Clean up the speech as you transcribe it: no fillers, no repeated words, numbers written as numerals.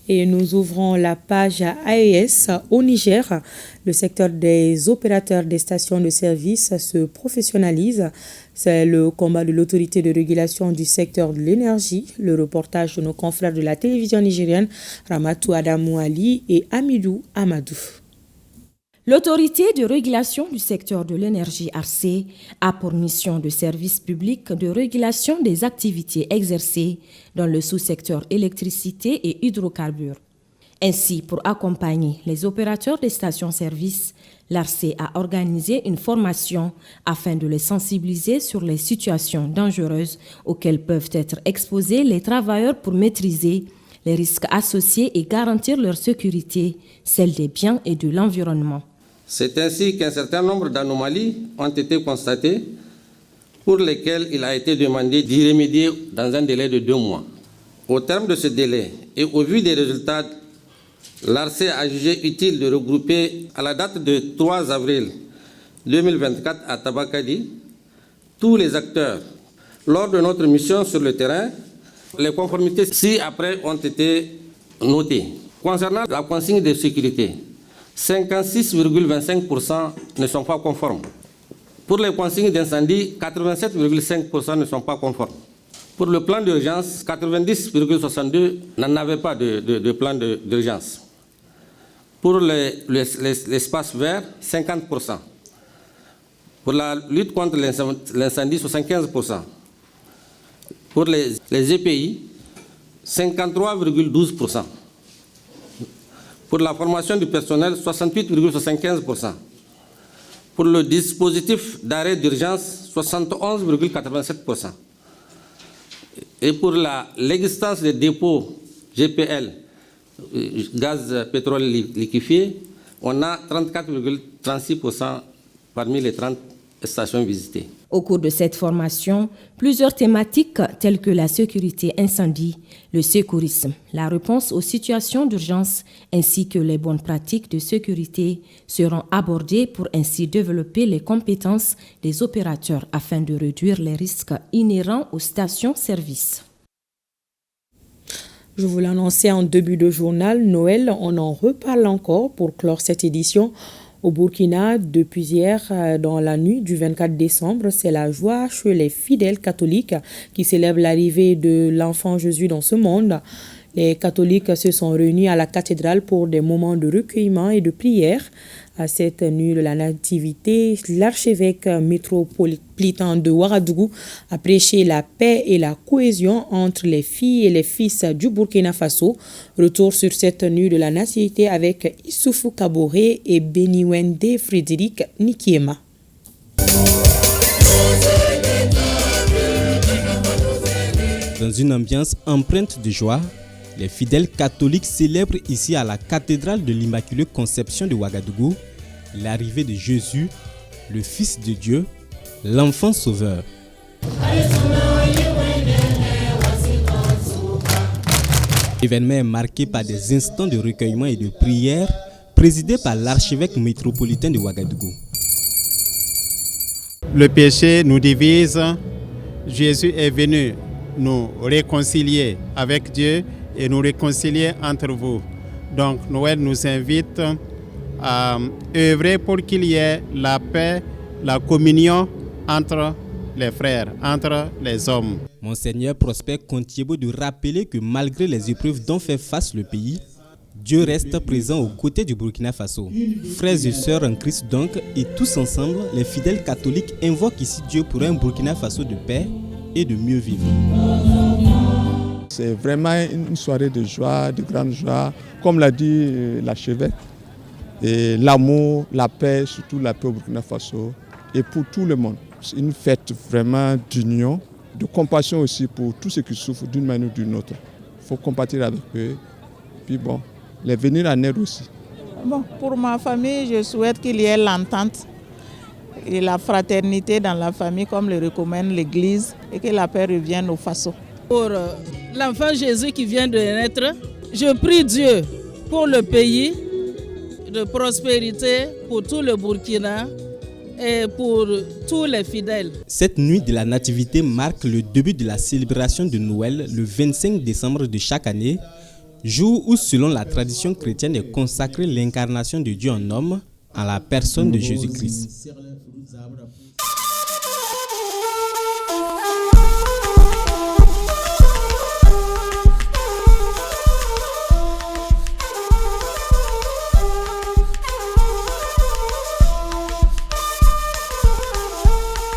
Et nous ouvrons la page AES au Niger. Le secteur des opérateurs des stations de service se professionnalise. C'est le combat de l'autorité de régulation du secteur de l'énergie. Le reportage de nos confrères de la télévision nigérienne, Ramatou Adamou Ali et Amidou Amadou. L'autorité de régulation du secteur de l'énergie ARCE a pour mission de service public de régulation des activités exercées dans le sous-secteur électricité et hydrocarbures. Ainsi, pour accompagner les opérateurs des stations-service, l'ARCE a organisé une formation afin de les sensibiliser sur les situations dangereuses auxquelles peuvent être exposés les travailleurs pour maîtriser les risques associés et garantir leur sécurité, celle des biens et de l'environnement. C'est ainsi qu'un certain nombre d'anomalies ont été constatées pour lesquelles il a été demandé d'y remédier dans un délai de 2 mois. Au terme de ce délai et au vu des résultats, l'ARCE a jugé utile de regrouper à la date de 3 avril 2024 à Tabakadi tous les acteurs. Lors de notre mission sur le terrain, les conformités ci-après ont été notées. Concernant la consigne de sécurité, 56,25% ne sont pas conformes. Pour les consignes d'incendie, 87,5% ne sont pas conformes. Pour le plan d'urgence, 90,62% n'en avaient pas de plan d'urgence. Pour l'espace vert, 50%. Pour la lutte contre l'incendie, 75%. Pour les EPI, 53,12%. Pour la formation du personnel, 68,75%. Pour le dispositif d'arrêt d'urgence, 71,87%. Et pour l'existence des dépôts GPL, gaz pétrole liquéfié, on a 34,36% parmi les 30 stations visitées. Au cours de cette formation, plusieurs thématiques telles que la sécurité incendie, le secourisme, la réponse aux situations d'urgence ainsi que les bonnes pratiques de sécurité seront abordées pour ainsi développer les compétences des opérateurs afin de réduire les risques inhérents aux stations-service. Je vous l'annonçais en début de journal, Noël, on en reparle encore pour clore cette édition. Au Burkina, depuis hier, dans la nuit du 24 décembre, c'est la joie chez les fidèles catholiques qui célèbrent l'arrivée de l'enfant Jésus dans ce monde. Les catholiques se sont réunis à la cathédrale pour des moments de recueillement et de prière. À cette nuit de la Nativité, l'archevêque métropolitain de Ouagadougou a prêché la paix et la cohésion entre les filles et les fils du Burkina Faso. Retour sur cette nuit de la Nativité avec Issoufou Kaboré et Beniwende Frédéric Nikiema. Dans une ambiance empreinte de joie, les fidèles catholiques célèbrent ici à la cathédrale de l'Immaculée Conception de Ouagadougou l'arrivée de Jésus, le Fils de Dieu, l'enfant sauveur. L'événement est marqué par des instants de recueillement et de prière présidés par l'archevêque métropolitain de Ouagadougou. Le péché nous divise. Jésus est venu nous réconcilier avec Dieu et nous réconcilier entre vous. Donc Noël nous invite à œuvrer pour qu'il y ait la paix, la communion entre les frères, entre les hommes. Monseigneur Prosper Kontiebo de rappeler que malgré les épreuves dont fait face le pays, Dieu reste présent aux côtés du Burkina Faso. Frères et sœurs en Christ donc, et tous ensemble, les fidèles catholiques invoquent ici Dieu pour un Burkina Faso de paix et de mieux vivre. C'est vraiment une soirée de joie, de grande joie, comme l'a dit l'archevêque. Et l'amour, la paix, surtout la paix au Burkina Faso, et pour tout le monde. C'est une fête vraiment d'union, de compassion aussi pour tous ceux qui souffrent d'une manière ou d'une autre. Il faut compatir avec eux, puis bon, les venir en aide aussi. Bon, pour ma famille, je souhaite qu'il y ait l'entente et la fraternité dans la famille, comme le recommande l'Église, et que la paix revienne au Faso. Pour l'enfant Jésus qui vient de naître, je prie Dieu pour le pays, de prospérité pour tout le Burkina et pour tous les fidèles. Cette nuit de la Nativité marque le début de la célébration de Noël le 25 décembre de chaque année, jour où, selon la tradition chrétienne, est consacrée l'incarnation de Dieu en homme en la personne de Jésus-Christ.